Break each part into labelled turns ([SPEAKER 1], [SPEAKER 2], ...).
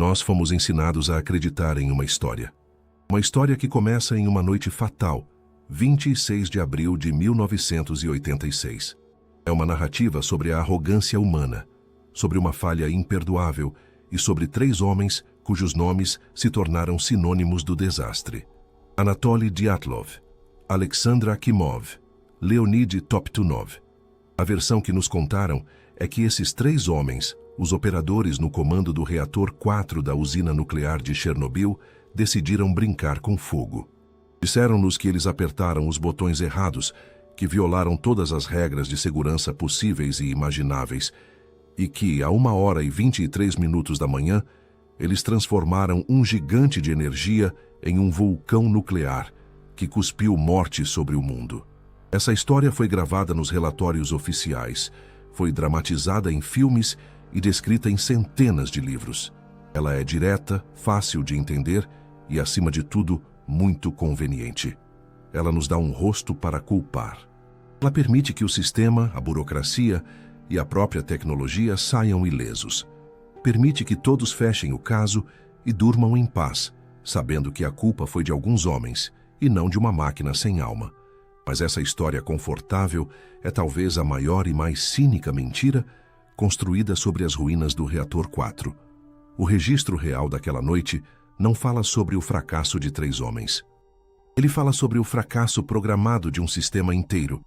[SPEAKER 1] Nós fomos ensinados a acreditar em uma história. Uma história que começa em uma noite fatal, 26 de abril de 1986. É uma narrativa sobre a arrogância humana, sobre uma falha imperdoável e sobre 3 homens cujos nomes se tornaram sinônimos do desastre. Anatoly Dyatlov, Alexander Akimov, Leonid Toptunov. A versão que nos contaram é que esses 3 homens, os operadores no comando do reator 4 da usina nuclear de Chernobyl, decidiram brincar com fogo. Disseram-nos que eles apertaram os botões errados, que violaram todas as regras de segurança possíveis e imagináveis, e que, a 1h23 da manhã, eles transformaram um gigante de energia em um vulcão nuclear, que cuspiu morte sobre o mundo. Essa história foi gravada nos relatórios oficiais, foi dramatizada em filmes e descrita em centenas de livros. Ela é direta, fácil de entender e, acima de tudo, muito conveniente. Ela nos dá um rosto para culpar. Ela permite que o sistema, a burocracia e a própria tecnologia saiam ilesos. Permite que todos fechem o caso e durmam em paz, sabendo que a culpa foi de alguns homens e não de uma máquina sem alma. Mas essa história confortável é talvez a maior e mais cínica mentira construída sobre as ruínas do reator 4. O registro real daquela noite não fala sobre o fracasso de 3 homens. Ele fala sobre o fracasso programado de um sistema inteiro.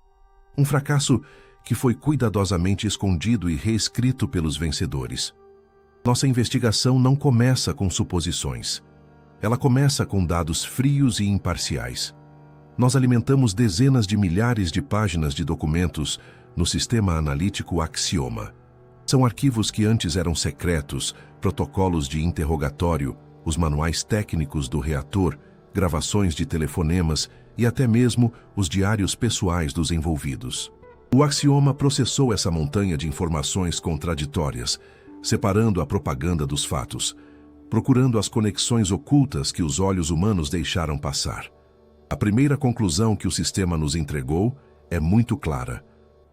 [SPEAKER 1] Um fracasso que foi cuidadosamente escondido e reescrito pelos vencedores. Nossa investigação não começa com suposições. Ela começa com dados frios e imparciais. Nós alimentamos dezenas de milhares de páginas de documentos no sistema analítico Axioma. São arquivos que antes eram secretos, protocolos de interrogatório, os manuais técnicos do reator, gravações de telefonemas e até mesmo os diários pessoais dos envolvidos. O Axioma processou essa montanha de informações contraditórias, separando a propaganda dos fatos, procurando as conexões ocultas que os olhos humanos deixaram passar. A primeira conclusão que o sistema nos entregou é muito clara.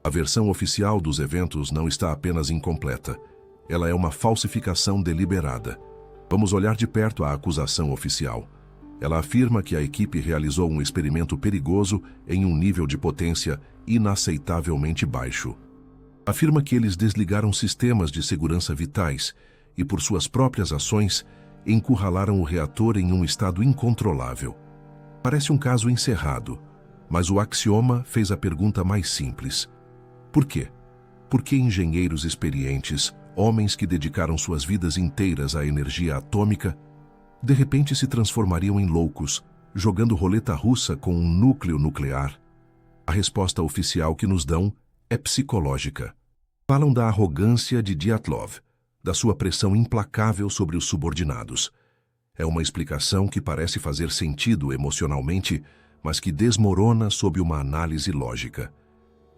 [SPEAKER 1] A versão oficial dos eventos não está apenas incompleta. Ela é uma falsificação deliberada. Vamos olhar de perto a acusação oficial. Ela afirma que a equipe realizou um experimento perigoso em um nível de potência inaceitavelmente baixo. Afirma que eles desligaram sistemas de segurança vitais e, por suas próprias ações, encurralaram o reator em um estado incontrolável. Parece um caso encerrado, mas o Axioma fez a pergunta mais simples. Por quê? Por que engenheiros experientes, homens que dedicaram suas vidas inteiras à energia atômica, de repente se transformariam em loucos, jogando roleta russa com um núcleo nuclear? A resposta oficial que nos dão é psicológica. Falam da arrogância de Dyatlov, da sua pressão implacável sobre os subordinados. É uma explicação que parece fazer sentido emocionalmente, mas que desmorona sob uma análise lógica.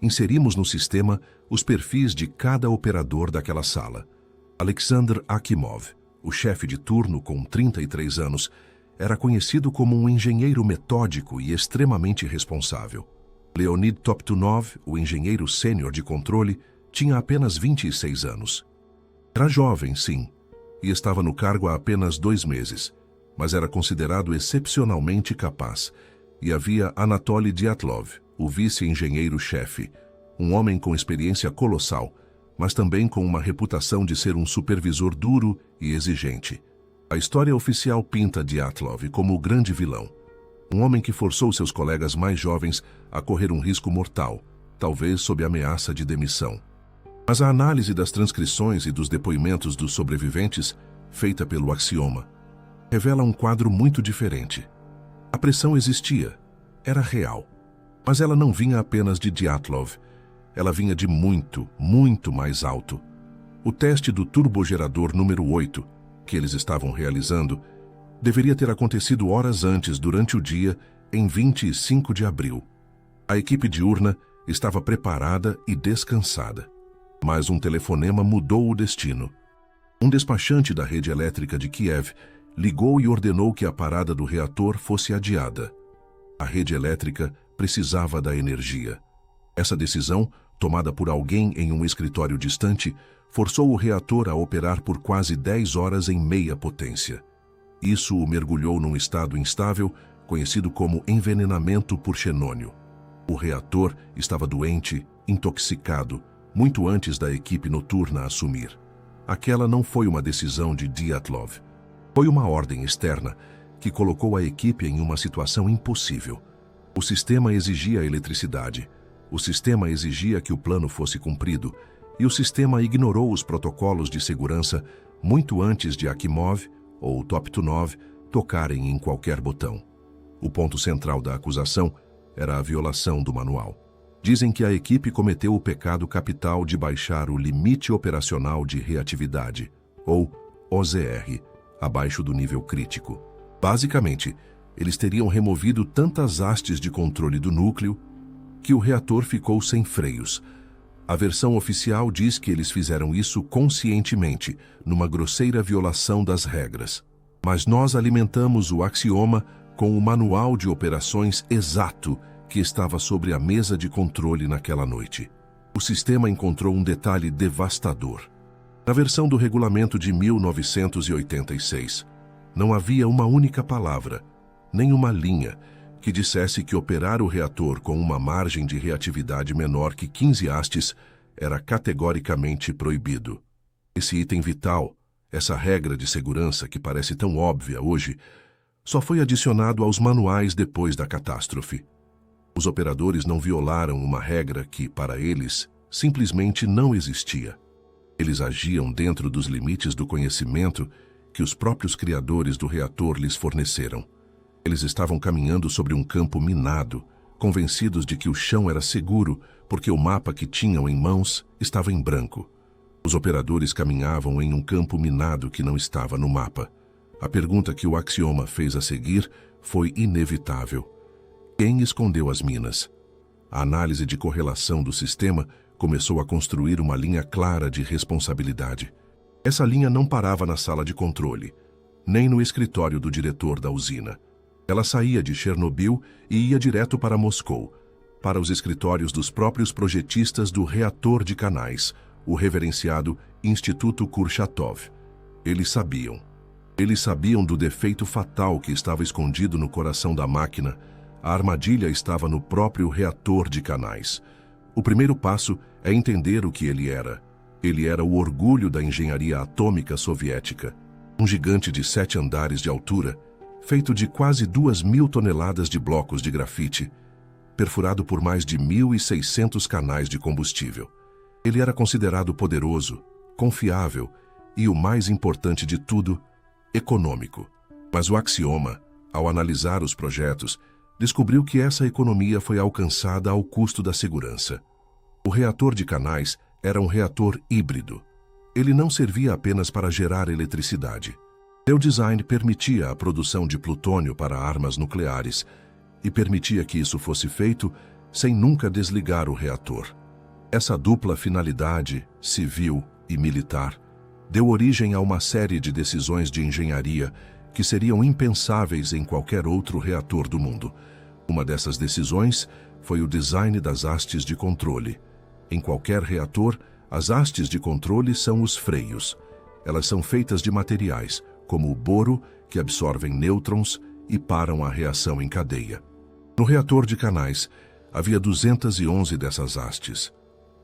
[SPEAKER 1] Inserimos no sistema os perfis de cada operador daquela sala. Alexander Akimov, o chefe de turno com 33 anos, era conhecido como um engenheiro metódico e extremamente responsável. Leonid Toptunov, o engenheiro sênior de controle, tinha apenas 26 anos. Era jovem, sim, e estava no cargo há apenas 2 meses, mas era considerado excepcionalmente capaz. E havia Anatoly Dyatlov, o vice-engenheiro-chefe, um homem com experiência colossal, mas também com uma reputação de ser um supervisor duro e exigente. A história oficial pinta Dyatlov como o grande vilão, um homem que forçou seus colegas mais jovens a correr um risco mortal, talvez sob ameaça de demissão. Mas a análise das transcrições e dos depoimentos dos sobreviventes, feita pelo Axioma, revela um quadro muito diferente. A pressão existia, era real, mas ela não vinha apenas de Dyatlov, ela vinha de muito, muito mais alto. O teste do turbogerador número 8, que eles estavam realizando, deveria ter acontecido horas antes, durante o dia, em 25 de abril. A equipe diurna estava preparada e descansada. Mas um telefonema mudou o destino. Um despachante da rede elétrica de Kiev ligou e ordenou que a parada do reator fosse adiada. A rede elétrica precisava da energia. Essa decisão, tomada por alguém em um escritório distante, forçou o reator a operar por quase 10 horas em meia potência. Isso o mergulhou num estado instável, conhecido como envenenamento por xenônio. O reator estava doente, intoxicado, muito antes da equipe noturna assumir. Aquela não foi uma decisão de Dyatlov. Foi uma ordem externa que colocou a equipe em uma situação impossível. O sistema exigia eletricidade. O sistema exigia que o plano fosse cumprido, e o sistema ignorou os protocolos de segurança muito antes de Akimov ou Toptunov tocarem em qualquer botão. O ponto central da acusação era a violação do manual. Dizem que a equipe cometeu o pecado capital de baixar o limite operacional de reatividade, ou OZR, abaixo do nível crítico. Basicamente, eles teriam removido tantas hastes de controle do núcleo que o reator ficou sem freios. A versão oficial diz que eles fizeram isso conscientemente, numa grosseira violação das regras. Mas nós alimentamos o axioma com o manual de operações exato que estava sobre a mesa de controle naquela noite. O sistema encontrou um detalhe devastador. Na versão do regulamento de 1986, não havia uma única palavra, nem uma linha, que dissesse que operar o reator com uma margem de reatividade menor que 15 hastes era categoricamente proibido. Esse item vital, essa regra de segurança que parece tão óbvia hoje, só foi adicionado aos manuais depois da catástrofe. Os operadores não violaram uma regra que, para eles, simplesmente não existia. Eles agiam dentro dos limites do conhecimento que os próprios criadores do reator lhes forneceram. Eles estavam caminhando sobre um campo minado, convencidos de que o chão era seguro porque o mapa que tinham em mãos estava em branco. Os operadores caminhavam em um campo minado que não estava no mapa. A pergunta que o axioma fez a seguir foi inevitável. Quem escondeu as minas? A análise de correlação do sistema começou a construir uma linha clara de responsabilidade. Essa linha não parava na sala de controle, nem no escritório do diretor da usina. Ela saía de Chernobyl e ia direto para Moscou, para os escritórios dos próprios projetistas do reator de canais, o reverenciado Instituto Kurchatov. Eles sabiam do defeito fatal que estava escondido no coração da máquina. A armadilha estava no próprio reator de canais. O primeiro passo é entender o que ele era. Ele era o orgulho da engenharia atômica soviética. Um gigante de 7 andares de altura, feito de quase 2.000 toneladas de blocos de grafite, perfurado por mais de 1.600 canais de combustível. Ele era considerado poderoso, confiável e, o mais importante de tudo, econômico. Mas o axioma, ao analisar os projetos, descobriu que essa economia foi alcançada ao custo da segurança. O reator de canais era um reator híbrido. Ele não servia apenas para gerar eletricidade. Seu design permitia a produção de plutônio para armas nucleares e permitia que isso fosse feito sem nunca desligar o reator. Essa dupla finalidade, civil e militar, deu origem a uma série de decisões de engenharia que seriam impensáveis em qualquer outro reator do mundo. Uma dessas decisões foi o design das hastes de controle. Em qualquer reator, as hastes de controle são os freios. Elas são feitas de materiais, como o boro, que absorvem nêutrons e param a reação em cadeia. No reator de canais, havia 211 dessas hastes.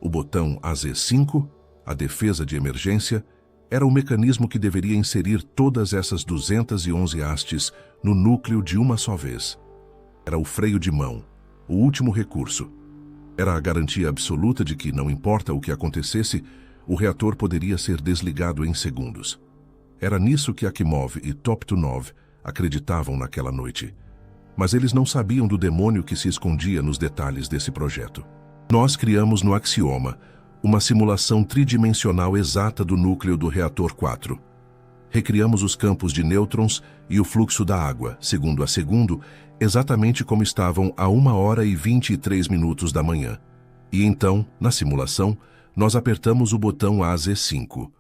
[SPEAKER 1] O botão AZ5, a defesa de emergência, era o mecanismo que deveria inserir todas essas 211 hastes no núcleo de uma só vez. Era o freio de mão, o último recurso. Era a garantia absoluta de que, não importa o que acontecesse, o reator poderia ser desligado em segundos. Era nisso que Akimov e Toptunov acreditavam naquela noite. Mas eles não sabiam do demônio que se escondia nos detalhes desse projeto. Nós criamos no axioma uma simulação tridimensional exata do núcleo do reator 4. Recriamos os campos de nêutrons e o fluxo da água, segundo a segundo, exatamente como estavam a 1h23 da manhã. E então, na simulação, nós apertamos o botão AZ5.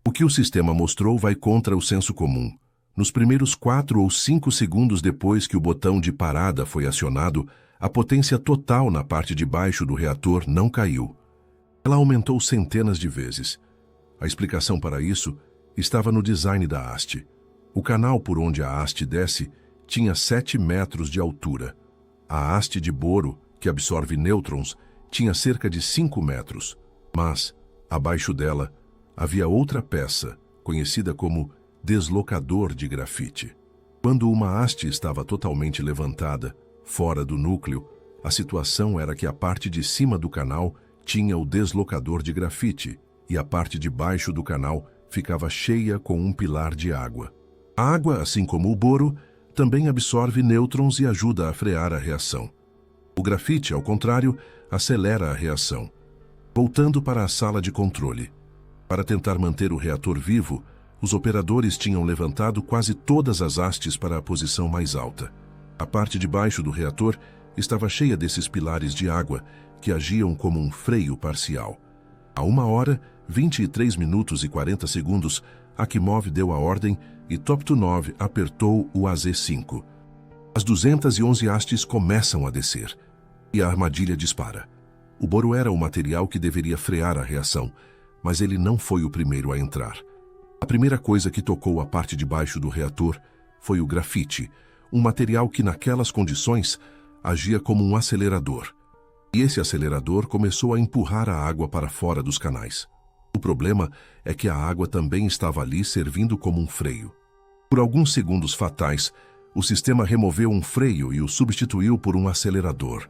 [SPEAKER 1] O que o sistema mostrou vai contra o senso comum. Nos primeiros 4 ou 5 segundos depois que o botão de parada foi acionado, a potência total na parte de baixo do reator não caiu. Ela aumentou centenas de vezes. A explicação para isso estava no design da haste. O canal por onde a haste desce tinha 7 metros de altura. A haste de boro, que absorve nêutrons, tinha cerca de 5 metros, mas, abaixo dela, havia outra peça, conhecida como deslocador de grafite. Quando uma haste estava totalmente levantada, fora do núcleo, a situação era que a parte de cima do canal tinha o deslocador de grafite e a parte de baixo do canal ficava cheia com um pilar de água. A água, assim como o boro, também absorve nêutrons e ajuda a frear a reação. O grafite, ao contrário, acelera a reação. Voltando para a sala de controle. Para tentar manter o reator vivo, os operadores tinham levantado quase todas as hastes para a posição mais alta. A parte de baixo do reator estava cheia desses pilares de água que agiam como um freio parcial. A 1h, 23 minutos e 40 segundos, Akimov deu a ordem e Top-9 apertou o AZ-5. As 211 hastes começam a descer e a armadilha dispara. O boro era o material que deveria frear a reação, mas ele não foi o primeiro a entrar. A primeira coisa que tocou a parte de baixo do reator foi o grafite, um material que naquelas condições agia como um acelerador. E esse acelerador começou a empurrar a água para fora dos canais. O problema é que a água também estava ali servindo como um freio. Por alguns segundos fatais, o sistema removeu um freio e o substituiu por um acelerador.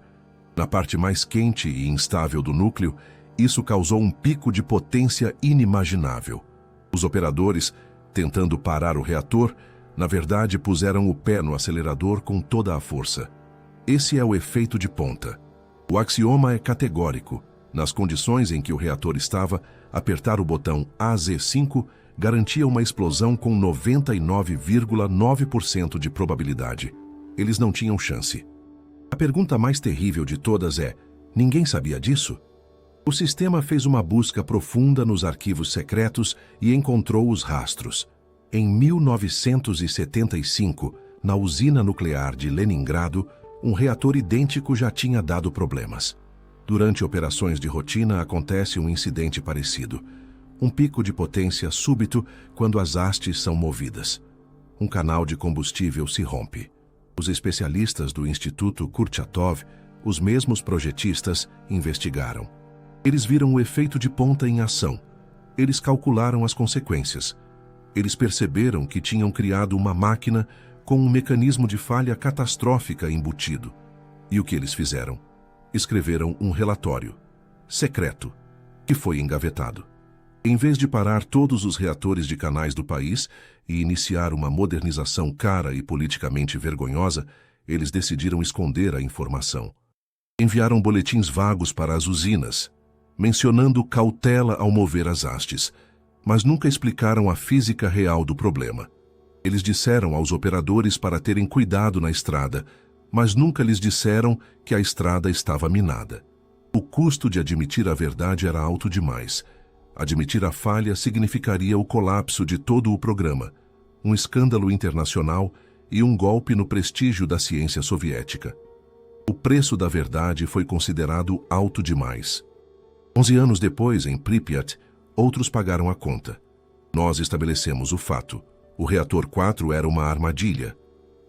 [SPEAKER 1] Na parte mais quente e instável do núcleo, isso causou um pico de potência inimaginável. Os operadores, tentando parar o reator, na verdade puseram o pé no acelerador com toda a força. Esse é o efeito de ponta. O axioma é categórico. Nas condições em que o reator estava, apertar o botão AZ-5 garantia uma explosão com 99,9% de probabilidade. Eles não tinham chance. A pergunta mais terrível de todas é: ninguém sabia disso? O sistema fez uma busca profunda nos arquivos secretos e encontrou os rastros. Em 1975, na usina nuclear de Leningrado, um reator idêntico já tinha dado problemas. Durante operações de rotina acontece um incidente parecido. Um pico de potência súbito quando as hastes são movidas. Um canal de combustível se rompe. Os especialistas do Instituto Kurchatov, os mesmos projetistas, investigaram. Eles viram o efeito de ponta em ação. Eles calcularam as consequências. Eles perceberam que tinham criado uma máquina com um mecanismo de falha catastrófica embutido. E o que eles fizeram? Escreveram um relatório, secreto, que foi engavetado. Em vez de parar todos os reatores de canais do país e iniciar uma modernização cara e politicamente vergonhosa, eles decidiram esconder a informação. Enviaram boletins vagos para as usinas, mencionando cautela ao mover as hastes, mas nunca explicaram a física real do problema. Eles disseram aos operadores para terem cuidado na estrada, mas nunca lhes disseram que a estrada estava minada. O custo de admitir a verdade era alto demais. Admitir a falha significaria o colapso de todo o programa, um escândalo internacional e um golpe no prestígio da ciência soviética. O preço da verdade foi considerado alto demais. 11 anos depois, em Pripyat, outros pagaram a conta. Nós estabelecemos o fato. O reator 4 era uma armadilha.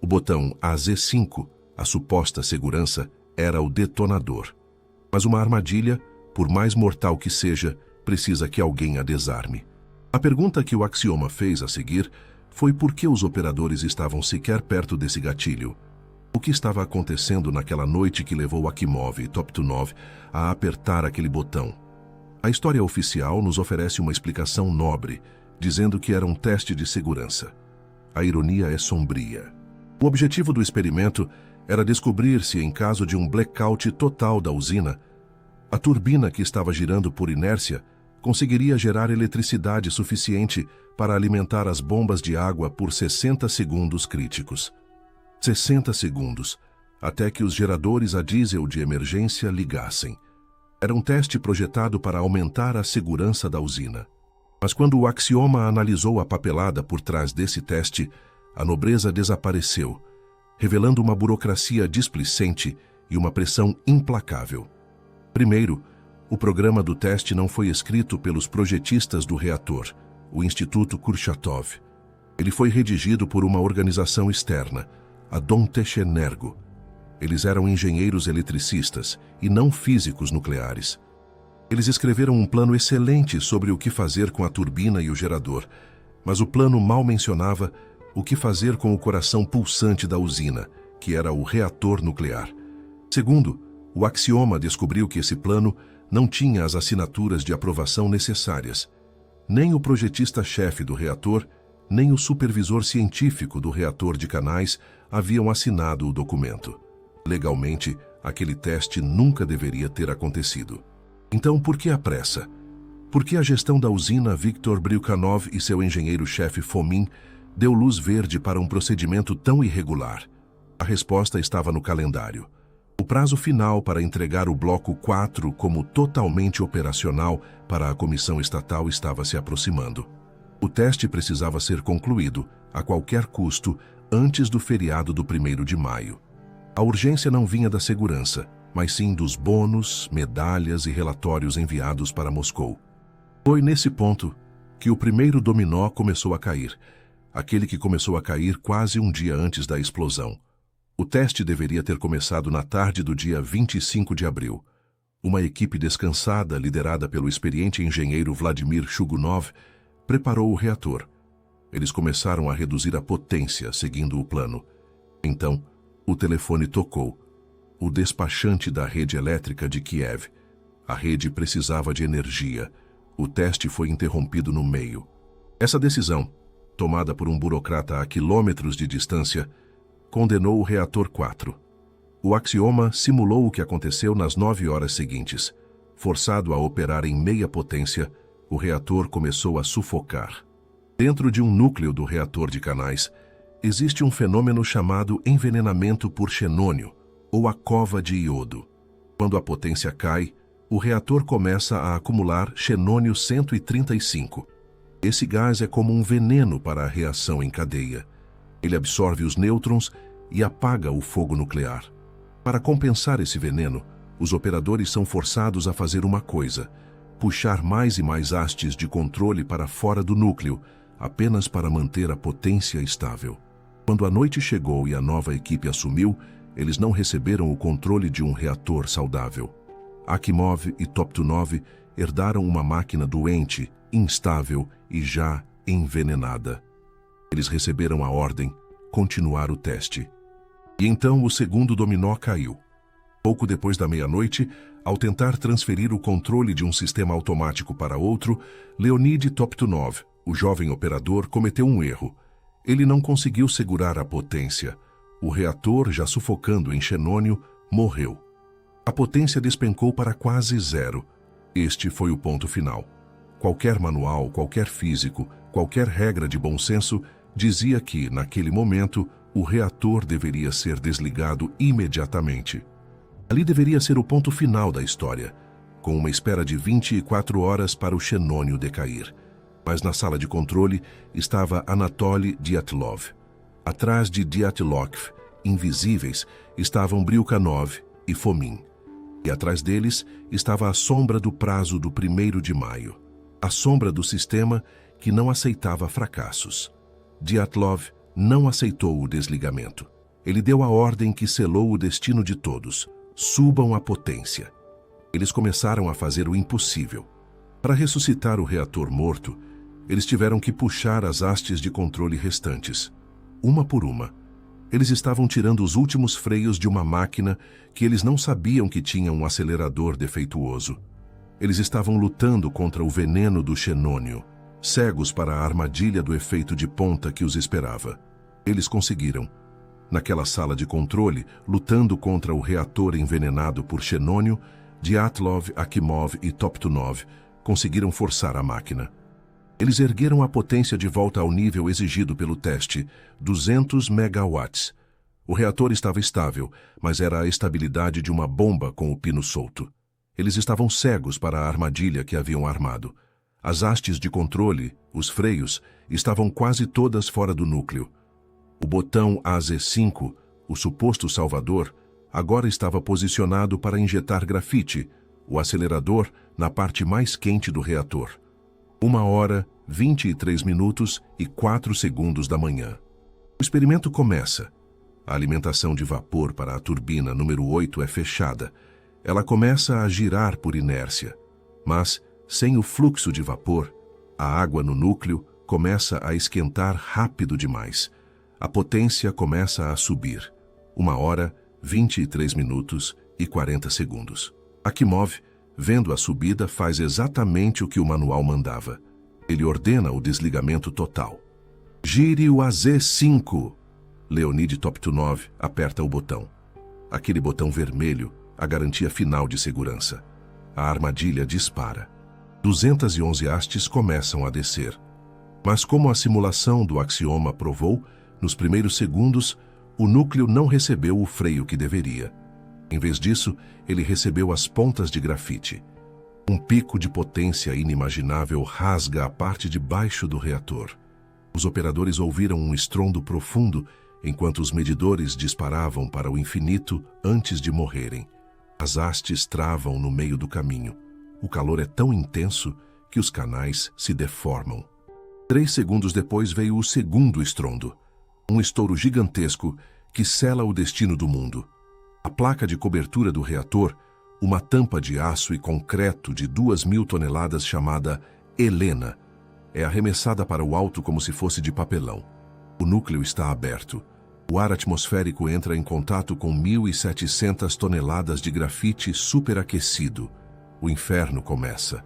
[SPEAKER 1] O botão AZ-5, a suposta segurança, era o detonador. Mas uma armadilha, por mais mortal que seja, precisa que alguém a desarme. A pergunta que o axioma fez a seguir foi por que os operadores estavam sequer perto desse gatilho. O que estava acontecendo naquela noite que levou Akimov e Top-9 a apertar aquele botão? A história oficial nos oferece uma explicação nobre, dizendo que era um teste de segurança. A ironia é sombria. O objetivo do experimento era descobrir se, em caso de um blackout total da usina, a turbina que estava girando por inércia conseguiria gerar eletricidade suficiente para alimentar as bombas de água por 60 segundos críticos. 60 segundos, até que os geradores a diesel de emergência ligassem. Era um teste projetado para aumentar a segurança da usina. Mas quando o axioma analisou a papelada por trás desse teste, a nobreza desapareceu, revelando uma burocracia displicente e uma pressão implacável. Primeiro, O programa do teste não foi escrito pelos projetistas do reator, o Instituto Kurchatov. Ele foi redigido por uma organização externa, a Dontechenergo. Eles eram engenheiros eletricistas e não físicos nucleares. Eles escreveram um plano excelente sobre o que fazer com a turbina e o gerador, mas o plano mal mencionava o que fazer com o coração pulsante da usina, que era o reator nuclear. Segundo, o Axioma descobriu que esse plano não tinha as assinaturas de aprovação necessárias. Nem o projetista-chefe do reator, nem o supervisor científico do reator de Canais haviam assinado o documento. Legalmente, aquele teste nunca deveria ter acontecido. Então, por que a pressa? Por que a gestão da usina Viktor Bryukhanov e seu engenheiro-chefe Fomin deu luz verde para um procedimento tão irregular? A resposta estava no calendário. O prazo final para entregar o Bloco 4 como totalmente operacional para a comissão estatal estava se aproximando. O teste precisava ser concluído, a qualquer custo, antes do feriado do 1º de maio. A urgência não vinha da segurança, mas sim dos bônus, medalhas e relatórios enviados para Moscou. Foi nesse ponto que o primeiro dominó começou a cair, aquele que começou a cair quase um dia antes da explosão. O teste deveria ter começado na tarde do dia 25 de abril. Uma equipe descansada, liderada pelo experiente engenheiro Vladimir Chugunov, preparou o reator. Eles começaram a reduzir a potência, seguindo o plano. Então, o telefone tocou. O despachante da rede elétrica de Kiev. A rede precisava de energia. O teste foi interrompido no meio. Essa decisão, tomada por um burocrata a quilômetros de distância, condenou o reator 4. O Axioma simulou o que aconteceu nas 9 horas seguintes. Forçado a operar em meia potência, o reator começou a sufocar. Dentro de um núcleo do reator de Canais, existe um fenômeno chamado envenenamento por xenônio, ou a cova de iodo. Quando a potência cai, o reator começa a acumular xenônio 135. Esse gás é como um veneno para a reação em cadeia. Ele absorve os nêutrons e apaga o fogo nuclear. Para compensar esse veneno, os operadores são forçados a fazer uma coisa: puxar mais e mais hastes de controle para fora do núcleo, apenas para manter a potência estável. Quando a noite chegou e a nova equipe assumiu, eles não receberam o controle de um reator saudável. Akimov e Toptunov herdaram uma máquina doente, instável e já envenenada. Eles receberam a ordem: continuar o teste. E então o segundo dominó caiu. Pouco depois da meia-noite, ao tentar transferir o controle de um sistema automático para outro, Leonid Toptunov, o jovem operador, cometeu um erro. Ele não conseguiu segurar a potência. O reator, já sufocando em xenônio, morreu. A potência despencou para quase zero. Este foi o ponto final. Qualquer manual, qualquer físico, qualquer regra de bom senso dizia que, naquele momento, o reator deveria ser desligado imediatamente. Ali deveria ser o ponto final da história, com uma espera de 24 horas para o xenônio decair. Mas na sala de controle estava Anatoly Dyatlov. Atrás de Dyatlov, invisíveis, estavam Bryukhanov e Fomin. E atrás deles estava a sombra do prazo do 1º de maio. A sombra do sistema que não aceitava fracassos. Dyatlov não aceitou o desligamento. Ele deu a ordem que selou o destino de todos: subam a potência. Eles começaram a fazer o impossível. Para ressuscitar o reator morto, eles tiveram que puxar as hastes de controle restantes. Uma por uma. Eles estavam tirando os últimos freios de uma máquina que eles não sabiam que tinha um acelerador defeituoso. Eles estavam lutando contra o veneno do xenônio, cegos para a armadilha do efeito de ponta que os esperava. Eles conseguiram. Naquela sala de controle, lutando contra o reator envenenado por xenônio, Dyatlov, Akimov e Toptunov conseguiram forçar a máquina. Eles ergueram a potência de volta ao nível exigido pelo teste, 200 megawatts. O reator estava estável, mas era a estabilidade de uma bomba com o pino solto. Eles estavam cegos para a armadilha que haviam armado. As hastes de controle, os freios, estavam quase todas fora do núcleo. O botão AZ5, o suposto salvador, agora estava posicionado para injetar grafite, o acelerador na parte mais quente do reator. 1h, 23 minutos e 4 segundos da manhã. O experimento começa. A alimentação de vapor para a turbina número 8 é fechada. Ela começa a girar por inércia. Mas, sem o fluxo de vapor, a água no núcleo começa a esquentar rápido demais. A potência começa a subir. 1h, 23 minutos e 40 segundos. Akimov, vendo a subida, faz exatamente o que o manual mandava. Ele ordena o desligamento total. Gire o AZ5. Leonid Toptunov aperta o botão. Aquele botão vermelho, a garantia final de segurança. A armadilha dispara. 211 hastes começam a descer. Mas como a simulação do axioma provou, nos primeiros segundos, o núcleo não recebeu o freio que deveria. Em vez disso, ele recebeu as pontas de grafite. Um pico de potência inimaginável rasga a parte de baixo do reator. Os operadores ouviram um estrondo profundo enquanto os medidores disparavam para o infinito antes de morrerem. As hastes travam no meio do caminho. O calor é tão intenso que os canais se deformam. 3 segundos depois veio o segundo estrondo. Um estouro gigantesco que sela o destino do mundo. A placa de cobertura do reator, uma tampa de aço e concreto de 2.000 toneladas chamada Helena, é arremessada para o alto como se fosse de papelão. O núcleo está aberto. O ar atmosférico entra em contato com 1.700 toneladas de grafite superaquecido. O inferno começa.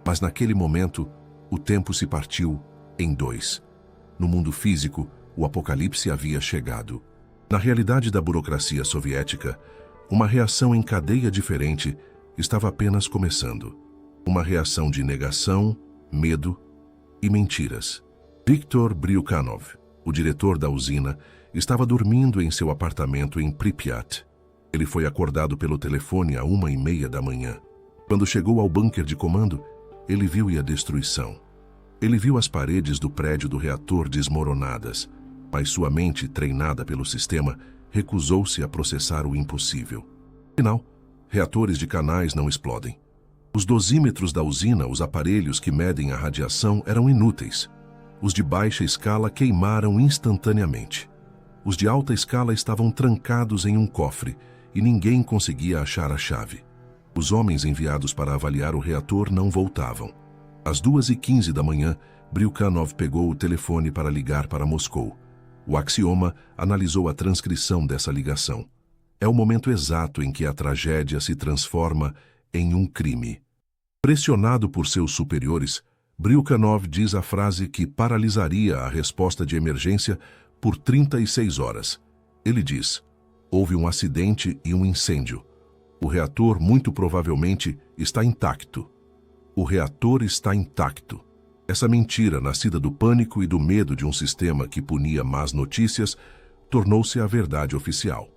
[SPEAKER 1] Mas naquele momento, o tempo se partiu em 2. No mundo físico, o apocalipse havia chegado. Na realidade da burocracia soviética, uma reação em cadeia diferente estava apenas começando. Uma reação de negação, medo e mentiras. Viktor Bryukhanov, o diretor da usina, estava dormindo em seu apartamento em Pripyat. Ele foi acordado pelo telefone à 1h30 da manhã. Quando chegou ao bunker de comando, ele viu a destruição. Ele viu as paredes do prédio do reator desmoronadas, mas sua mente, treinada pelo sistema, recusou-se a processar o impossível. Afinal, reatores de canais não explodem. Os dosímetros da usina, os aparelhos que medem a radiação, eram inúteis. Os de baixa escala queimaram instantaneamente. Os de alta escala estavam trancados em um cofre e ninguém conseguia achar a chave. Os homens enviados para avaliar o reator não voltavam. Às 2h15 da manhã, Bryukhanov pegou o telefone para ligar para Moscou. O axioma analisou a transcrição dessa ligação. É o momento exato em que a tragédia se transforma em um crime. Pressionado por seus superiores, Bryukhanov diz a frase que paralisaria a resposta de emergência por 36 horas. Ele diz: houve um acidente e um incêndio. O reator muito provavelmente está intacto. O reator está intacto. Essa mentira, nascida do pânico e do medo de um sistema que punia más notícias, tornou-se a verdade oficial.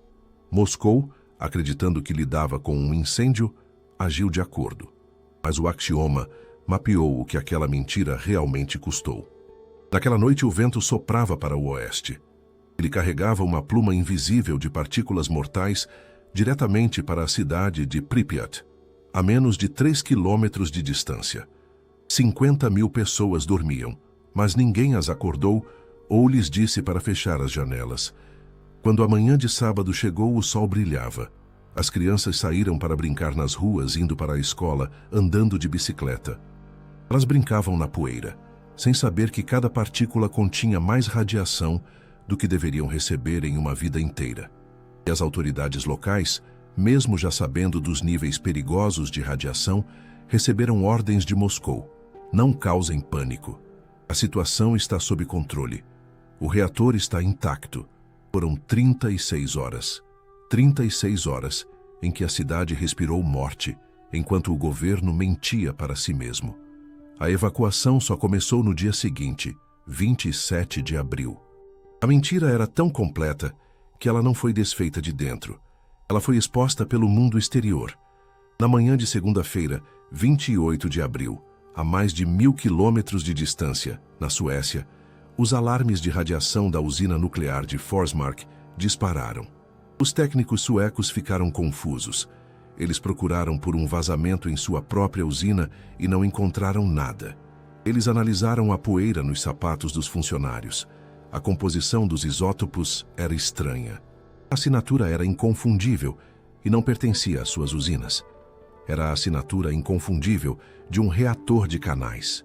[SPEAKER 1] Moscou, acreditando que lidava com um incêndio, agiu de acordo. Mas o axioma mapeou o que aquela mentira realmente custou. Naquela noite o vento soprava para o oeste. Ele carregava uma pluma invisível de partículas mortais diretamente para a cidade de Pripyat, a menos de 3 quilômetros de distância. 50.000 pessoas dormiam, mas ninguém as acordou ou lhes disse para fechar as janelas. Quando a manhã de sábado chegou, o sol brilhava. As crianças saíram para brincar nas ruas, indo para a escola, andando de bicicleta. Elas brincavam na poeira, sem saber que cada partícula continha mais radiação do que deveriam receber em uma vida inteira. E as autoridades locais, mesmo já sabendo dos níveis perigosos de radiação, receberam ordens de Moscou: não causem pânico. A situação está sob controle. O reator está intacto. Foram 36 horas. 36 horas em que a cidade respirou morte, enquanto o governo mentia para si mesmo. A evacuação só começou no dia seguinte, 27 de abril. A mentira era tão completa que ela não foi desfeita de dentro. Ela foi exposta pelo mundo exterior. Na manhã de segunda-feira, 28 de abril, a mais de 1.000 quilômetros de distância, na Suécia, os alarmes de radiação da usina nuclear de Forsmark dispararam. Os técnicos suecos ficaram confusos. Eles procuraram por um vazamento em sua própria usina e não encontraram nada. Eles analisaram a poeira nos sapatos dos funcionários. A composição dos isótopos era estranha. A assinatura era inconfundível e não pertencia às suas usinas. Era a assinatura inconfundível de um reator de canais.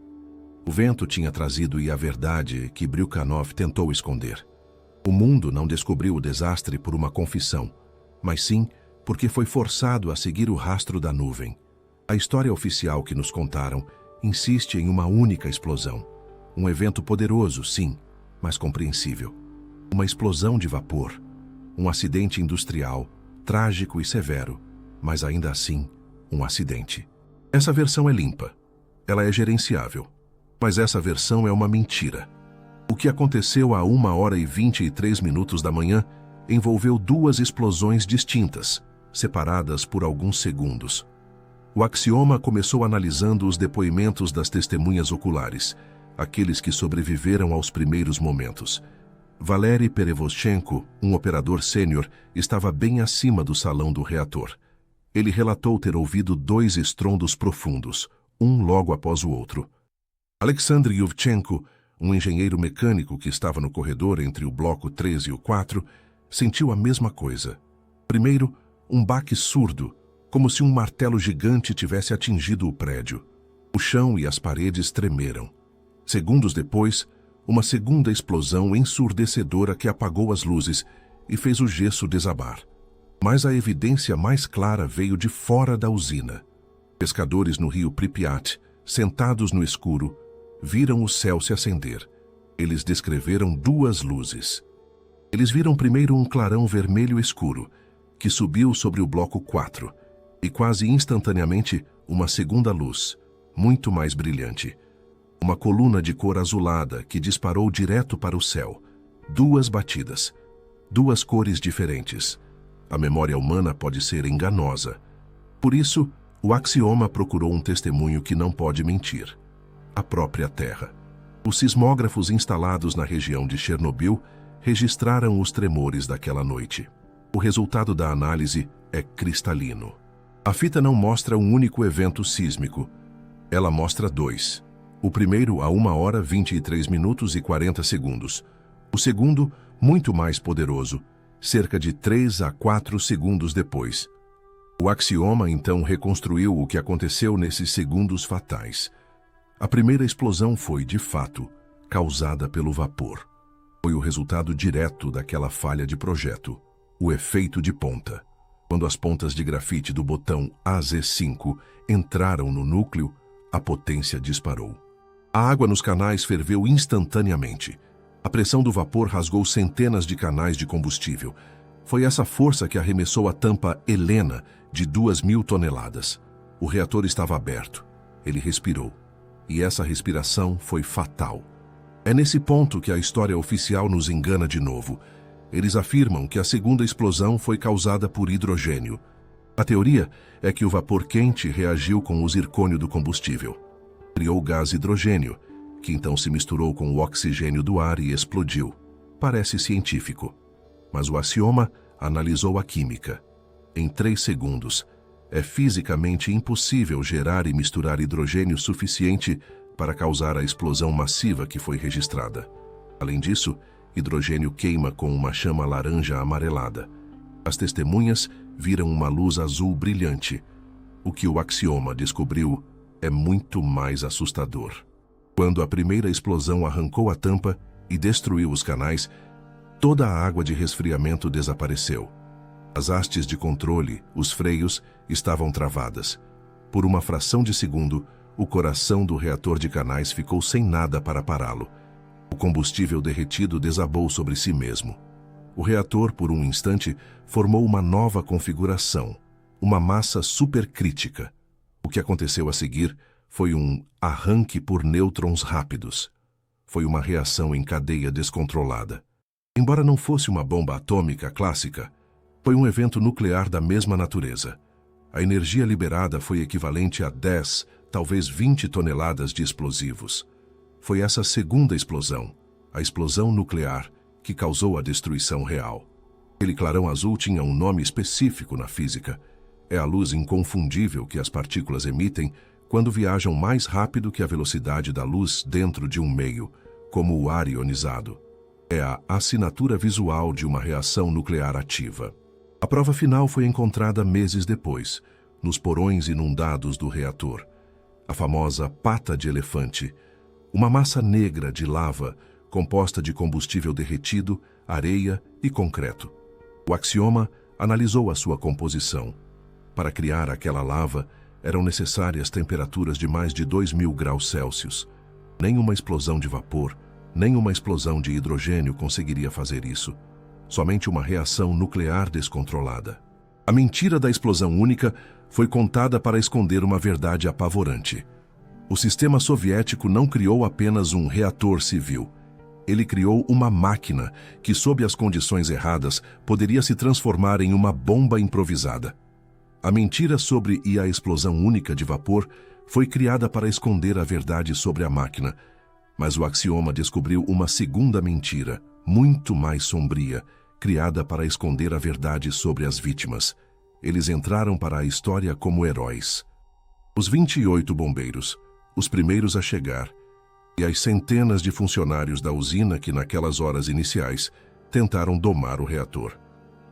[SPEAKER 1] O vento tinha trazido a verdade que Bryukhanov tentou esconder. O mundo não descobriu o desastre por uma confissão, mas sim porque foi forçado a seguir o rastro da nuvem. A história oficial que nos contaram insiste em uma única explosão. Um evento poderoso, sim, mas compreensível. Uma explosão de vapor. Um acidente industrial, trágico e severo, mas ainda assim, um acidente. Essa versão é limpa. Ela é gerenciável. Mas essa versão é uma mentira. O que aconteceu a 1h23 da manhã envolveu duas explosões distintas, separadas por alguns segundos. O Axioma começou analisando os depoimentos das testemunhas oculares, aqueles que sobreviveram aos primeiros momentos. Valery Perevozchenko, um operador sênior, estava bem acima do salão do reator. Ele relatou ter ouvido dois estrondos profundos, um logo após o outro. Alexander Yuvchenko, um engenheiro mecânico que estava no corredor entre o bloco 3 e o 4, sentiu a mesma coisa. Primeiro, um baque surdo, como se um martelo gigante tivesse atingido o prédio. O chão e as paredes tremeram. Segundos depois, uma segunda explosão ensurdecedora que apagou as luzes e fez o gesso desabar. Mas a evidência mais clara veio de fora da usina. Pescadores no rio Pripyat, sentados no escuro, viram o céu se acender. Eles descreveram duas luzes. Eles viram primeiro um clarão vermelho escuro, que subiu sobre o bloco 4, e quase instantaneamente uma segunda luz, muito mais brilhante. Uma coluna de cor azulada que disparou direto para o céu. Duas batidas. Duas cores diferentes. A memória humana pode ser enganosa. Por isso, o Axioma procurou um testemunho que não pode mentir. A própria Terra. Os sismógrafos instalados na região de Chernobyl registraram os tremores daquela noite. O resultado da análise é cristalino. A fita não mostra um único evento sísmico. Ela mostra dois. O primeiro a 1h23 e 40 segundos. O segundo, muito mais poderoso, cerca de 3 a 4 segundos depois. O Axioma então reconstruiu o que aconteceu nesses segundos fatais. A primeira explosão foi, de fato, causada pelo vapor. Foi o resultado direto daquela falha de projeto, o efeito de ponta. Quando as pontas de grafite do botão AZ5 entraram no núcleo, a potência disparou. A água nos canais ferveu instantaneamente. A pressão do vapor rasgou centenas de canais de combustível. Foi essa força que arremessou a tampa Helena de 2.000 toneladas. O reator estava aberto. Ele respirou. E essa respiração foi fatal. É nesse ponto que a história oficial nos engana de novo. Eles afirmam que a segunda explosão foi causada por hidrogênio. A teoria é que o vapor quente reagiu com o zircônio do combustível. Criou o gás hidrogênio, que então se misturou com o oxigênio do ar e explodiu. Parece científico. Mas o Axioma analisou a química. Em 3 segundos, é fisicamente impossível gerar e misturar hidrogênio suficiente para causar a explosão massiva que foi registrada. Além disso, hidrogênio queima com uma chama laranja amarelada. As testemunhas viram uma luz azul brilhante. O que o Axioma descobriu é muito mais assustador. Quando a primeira explosão arrancou a tampa e destruiu os canais, toda a água de resfriamento desapareceu. As hastes de controle, os freios, estavam travadas. Por uma fração de segundo, o coração do reator de canais ficou sem nada para pará-lo. O combustível derretido desabou sobre si mesmo. O reator, por um instante, formou uma nova configuração, uma massa supercrítica. O que aconteceu a seguir foi um arranque por nêutrons rápidos. Foi uma reação em cadeia descontrolada. Embora não fosse uma bomba atômica clássica, foi um evento nuclear da mesma natureza. A energia liberada foi equivalente a 10, talvez 20 toneladas de explosivos. Foi essa segunda explosão, a explosão nuclear, que causou a destruição real. Aquele clarão azul tinha um nome específico na física. é a luz inconfundível que as partículas emitem quando viajam mais rápido que a velocidade da luz dentro de um meio, como o ar ionizado. É a assinatura visual de uma reação nuclear ativa. A prova final foi encontrada meses depois, nos porões inundados do reator. A famosa pata de elefante, uma massa negra de lava composta de combustível derretido, areia e concreto. O axioma analisou a sua composição. Para criar aquela lava, eram necessárias temperaturas de mais de 2000 graus Celsius. Nem uma explosão de vapor, nem uma explosão de hidrogênio conseguiria fazer isso. Somente uma reação nuclear descontrolada. A mentira da explosão única foi contada para esconder uma verdade apavorante. O sistema soviético não criou apenas um reator civil. Ele criou uma máquina que, sob as condições erradas, poderia se transformar em uma bomba improvisada. A mentira sobre a explosão única de vapor foi criada para esconder a verdade sobre a máquina. Mas o axioma descobriu uma segunda mentira, muito mais sombria, criada para esconder a verdade sobre as vítimas. Eles entraram para a história como heróis. Os 28 bombeiros, os primeiros a chegar, e as centenas de funcionários da usina que naquelas horas iniciais tentaram domar o reator.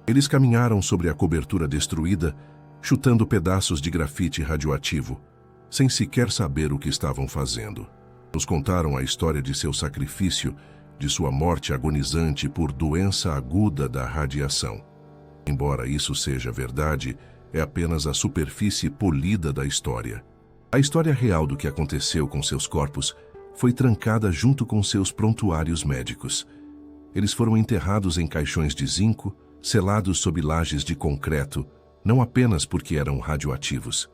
[SPEAKER 1] Eles caminharam sobre a cobertura destruída, chutando pedaços de grafite radioativo, sem sequer saber o que estavam fazendo. Nos contaram a história de seu sacrifício, de sua morte agonizante por doença aguda da radiação. Embora isso seja verdade, é apenas a superfície polida da história. A história real do que aconteceu com seus corpos foi trancada junto com seus prontuários médicos. Eles foram enterrados em caixões de zinco, selados sob lajes de concreto, não apenas porque eram radioativos.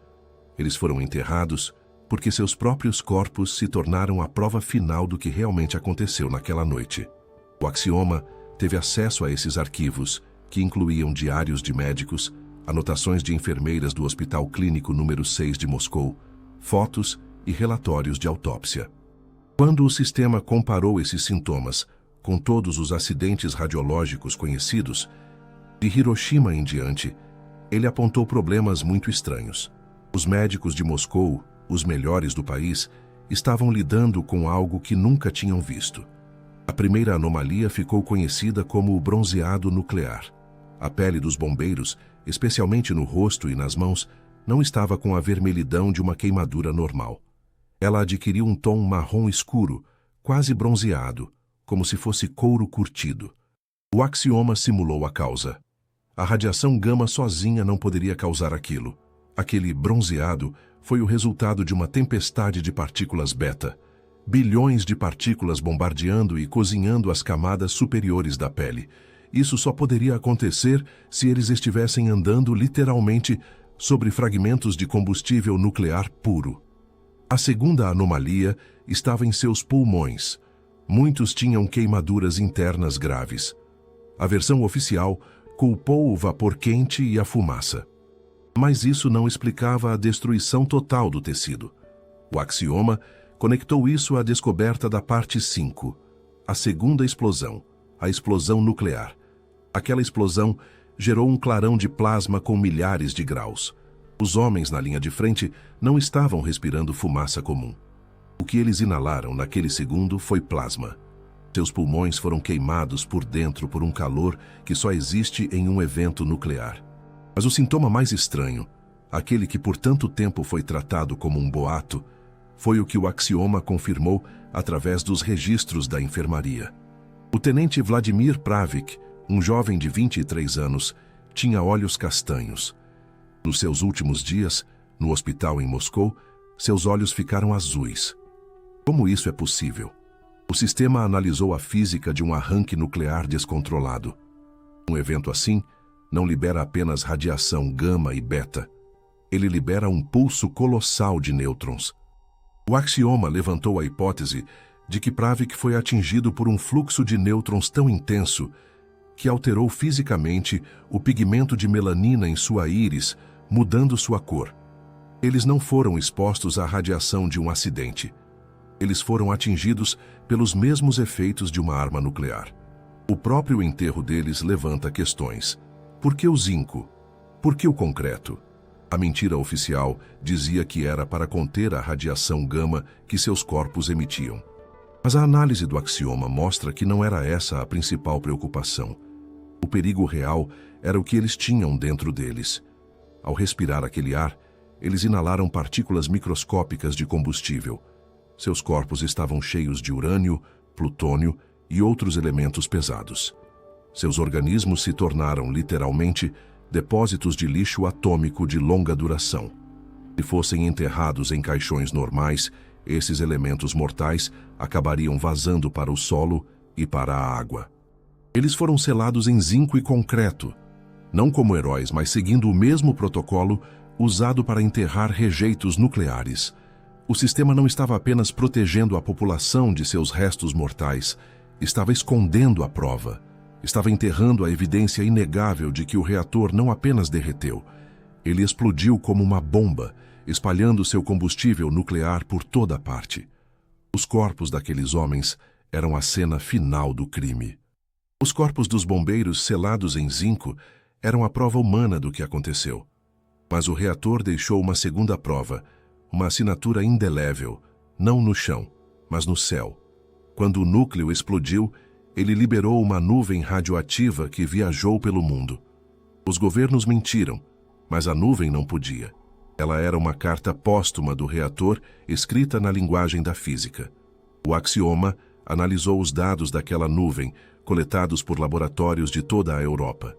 [SPEAKER 1] Eles foram enterrados porque seus próprios corpos se tornaram a prova final do que realmente aconteceu naquela noite. O axioma teve acesso a esses arquivos, que incluíam diários de médicos, anotações de enfermeiras do Hospital Clínico número 6 de Moscou, fotos e relatórios de autópsia. Quando o sistema comparou esses sintomas com todos os acidentes radiológicos conhecidos, de Hiroshima em diante, ele apontou problemas muito estranhos. Os médicos de Moscou, os melhores do país, estavam lidando com algo que nunca tinham visto. A primeira anomalia ficou conhecida como o bronzeado nuclear. A pele dos bombeiros, especialmente no rosto e nas mãos, não estava com a vermelhidão de uma queimadura normal. Ela adquiriu um tom marrom escuro, quase bronzeado, como se fosse couro curtido. O axioma simulou a causa. A radiação gama sozinha não poderia causar aquilo. Aquele bronzeado foi o resultado de uma tempestade de partículas beta, bilhões de partículas bombardeando e cozinhando as camadas superiores da pele. Isso só poderia acontecer se eles estivessem andando literalmente sobre fragmentos de combustível nuclear puro. A segunda anomalia estava em seus pulmões. Muitos tinham queimaduras internas graves. A versão oficial culpou o vapor quente e a fumaça. Mas isso não explicava a destruição total do tecido. O axioma conectou isso à descoberta da parte 5, a segunda explosão, a explosão nuclear. Aquela explosão gerou um clarão de plasma com milhares de graus. Os homens na linha de frente não estavam respirando fumaça comum. O que eles inalaram naquele segundo foi plasma. Seus pulmões foram queimados por dentro por um calor que só existe em um evento nuclear. Mas o sintoma mais estranho, aquele que por tanto tempo foi tratado como um boato, foi o que o axioma confirmou através dos registros da enfermaria. O tenente Vladimir Pravik, um jovem de 23 anos, tinha olhos castanhos. Nos seus últimos dias, no hospital em Moscou, seus olhos ficaram azuis. Como isso é possível? O sistema analisou a física de um arranque nuclear descontrolado. Um evento assim não libera apenas radiação gama e beta. Ele libera um pulso colossal de nêutrons. O axioma levantou a hipótese de que Pravik foi atingido por um fluxo de nêutrons tão intenso que alterou fisicamente o pigmento de melanina em sua íris, mudando sua cor. Eles não foram expostos à radiação de um acidente. Eles foram atingidos pelos mesmos efeitos de uma arma nuclear. O próprio enterro deles levanta questões. Por que o zinco? Por que o concreto? A mentira oficial dizia que era para conter a radiação gama que seus corpos emitiam. Mas a análise do axioma mostra que não era essa a principal preocupação. O perigo real era o que eles tinham dentro deles. Ao respirar aquele ar, eles inalaram partículas microscópicas de combustível. Seus corpos estavam cheios de urânio, plutônio e outros elementos pesados. Seus organismos se tornaram, literalmente, depósitos de lixo atômico de longa duração. Se fossem enterrados em caixões normais, esses elementos mortais acabariam vazando para o solo e para a água. Eles foram selados em zinco e concreto, não como heróis, mas seguindo o mesmo protocolo usado para enterrar rejeitos nucleares. O sistema não estava apenas protegendo a população de seus restos mortais, estava escondendo a prova. Estava enterrando a evidência inegável de que o reator não apenas derreteu, ele explodiu como uma bomba, espalhando seu combustível nuclear por toda parte. Os corpos daqueles homens eram a cena final do crime. Os corpos dos bombeiros selados em zinco eram a prova humana do que aconteceu. Mas o reator deixou uma segunda prova, uma assinatura indelével, não no chão, mas no céu. Quando o núcleo explodiu, ele liberou uma nuvem radioativa que viajou pelo mundo. Os governos mentiram, mas a nuvem não podia. Ela era uma carta póstuma do reator escrita na linguagem da física. O axioma analisou os dados daquela nuvem, coletados por laboratórios de toda a Europa.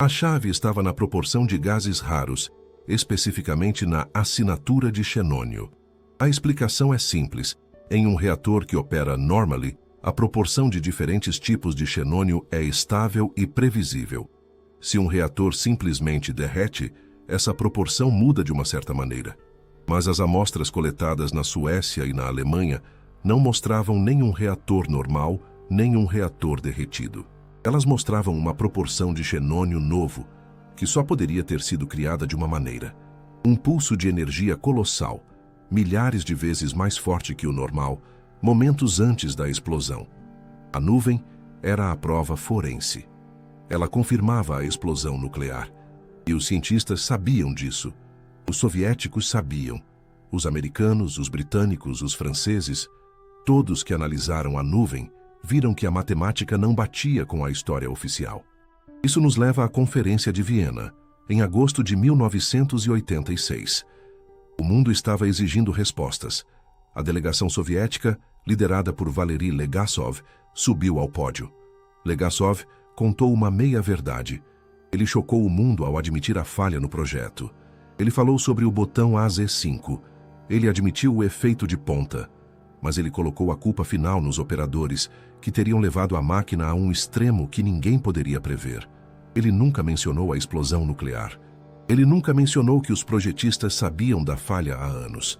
[SPEAKER 1] A chave estava na proporção de gases raros, especificamente na assinatura de xenônio. A explicação é simples. Em um reator que opera normally, a proporção de diferentes tipos de xenônio é estável e previsível. Se um reator simplesmente derrete, essa proporção muda de uma certa maneira. Mas as amostras coletadas na Suécia e na Alemanha não mostravam nenhum reator normal, nem um reator derretido. Elas mostravam uma proporção de xenônio novo, que só poderia ter sido criada de uma maneira. Um pulso de energia colossal, milhares de vezes mais forte que o normal, momentos antes da explosão. A nuvem era a prova forense. Ela confirmava a explosão nuclear. E os cientistas sabiam disso. Os soviéticos sabiam. Os americanos, os britânicos, os franceses, todos que analisaram a nuvem, viram que a matemática não batia com a história oficial. Isso nos leva à Conferência de Viena, em agosto de 1986. O mundo estava exigindo respostas. A delegação soviética, liderada por Valery Legasov, subiu ao pódio. Legasov contou uma meia-verdade. Ele chocou o mundo ao admitir a falha no projeto. Ele falou sobre o botão AZ5. Ele admitiu o efeito de ponta. Mas ele colocou a culpa final nos operadores, que teriam levado a máquina a um extremo que ninguém poderia prever. Ele nunca mencionou a explosão nuclear. Ele nunca mencionou que os projetistas sabiam da falha há anos.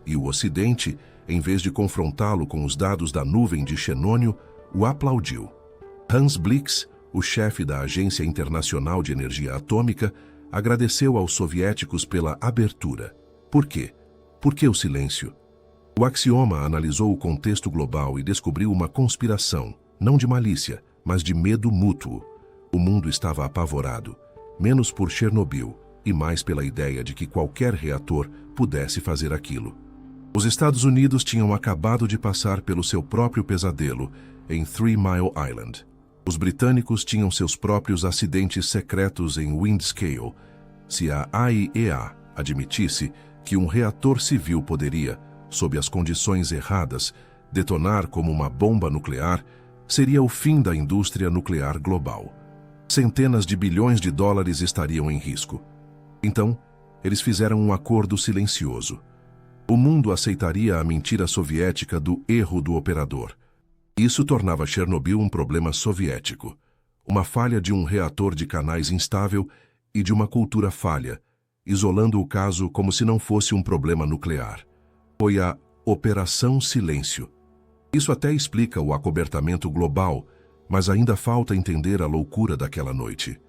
[SPEAKER 1] E o Ocidente, em vez de confrontá-lo com os dados da nuvem de xenônio, o aplaudiu. Hans Blix, o chefe da Agência Internacional de Energia Atômica, agradeceu aos soviéticos pela abertura. Por quê? Por que o silêncio? O axioma analisou o contexto global e descobriu uma conspiração, não de malícia, mas de medo mútuo. O mundo estava apavorado, menos por Chernobyl e mais pela ideia de que qualquer reator pudesse fazer aquilo. Os Estados Unidos tinham acabado de passar pelo seu próprio pesadelo em 3 Mile Island. Os britânicos tinham seus próprios acidentes secretos em Windscale. Se a AIEA admitisse que um reator civil poderia, sob as condições erradas, detonar como uma bomba nuclear, seria o fim da indústria nuclear global. Centenas de bilhões de dólares estariam em risco. Então, eles fizeram um acordo silencioso. O mundo aceitaria a mentira soviética do erro do operador. Isso tornava Chernobyl um problema soviético, uma falha de um reator de canais instável e de uma cultura falha, isolando o caso como se não fosse um problema nuclear. Foi a Operação Silêncio. Isso até explica o acobertamento global, mas ainda falta entender a loucura daquela noite.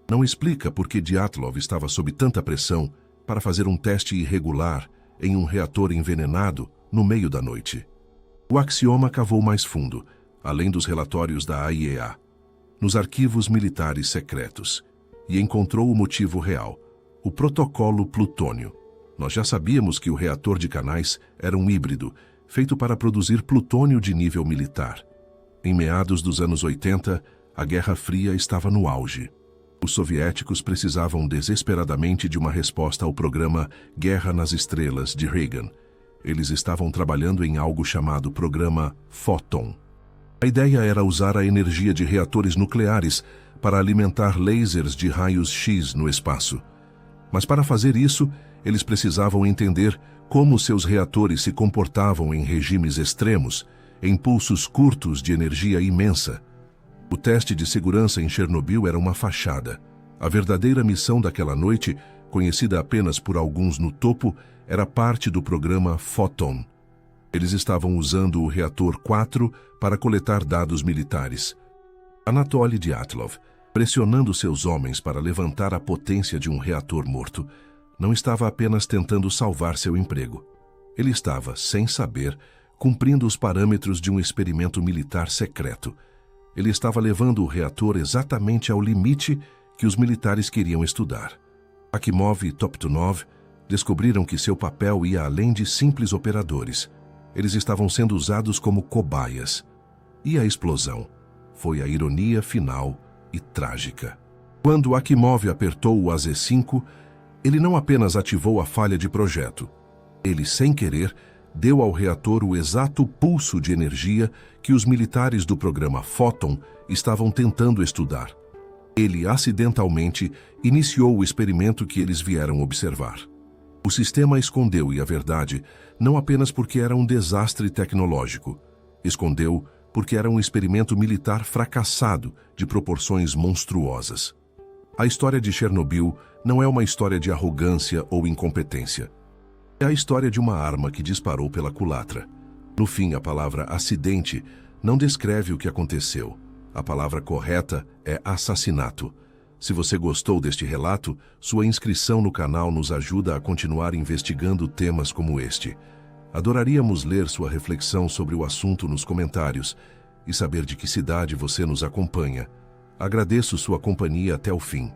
[SPEAKER 1] Não explica por que Dyatlov estava sob tanta pressão para fazer um teste irregular em um reator envenenado no meio da noite. O axioma cavou mais fundo, além dos relatórios da AIEA, nos arquivos militares secretos, e encontrou o motivo real. O protocolo plutônio. Nós já sabíamos que o reator de Canais era um híbrido, feito para produzir plutônio de nível militar. Em meados dos anos 80, a Guerra Fria estava no auge. Os soviéticos precisavam desesperadamente de uma resposta ao programa Guerra nas Estrelas de Reagan. Eles estavam trabalhando em algo chamado Programa Photon. A ideia era usar a energia de reatores nucleares para alimentar lasers de raios X no espaço. Mas para fazer isso, eles precisavam entender como seus reatores se comportavam em regimes extremos, em pulsos curtos de energia imensa. O teste de segurança em Chernobyl era uma fachada. A verdadeira missão daquela noite, conhecida apenas por alguns no topo, era parte do programa Photon. Eles estavam usando o reator 4 para coletar dados militares. Anatoly Dyatlov, pressionando seus homens para levantar a potência de um reator morto, não estava apenas tentando salvar seu emprego. Ele estava, sem saber, cumprindo os parâmetros de um experimento militar secreto. Ele estava levando o reator exatamente ao limite que os militares queriam estudar. Akimov e Toptunov descobriram que seu papel ia além de simples operadores. Eles estavam sendo usados como cobaias. E a explosão foi a ironia final e trágica. Quando Akimov apertou o AZ-5, ele não apenas ativou a falha de projeto. Ele, sem querer, deu ao reator o exato pulso de energia que os militares do programa Photon estavam tentando estudar. Ele, acidentalmente, iniciou o experimento que eles vieram observar. O sistema escondeu a verdade, não apenas porque era um desastre tecnológico. Escondeu porque era um experimento militar fracassado de proporções monstruosas. A história de Chernobyl não é uma história de arrogância ou incompetência. É a história de uma arma que disparou pela culatra. No fim, a palavra acidente não descreve o que aconteceu. A palavra correta é assassinato. Se você gostou deste relato, sua inscrição no canal nos ajuda a continuar investigando temas como este. Adoraríamos ler sua reflexão sobre o assunto nos comentários e saber de que cidade você nos acompanha. Agradeço sua companhia até o fim.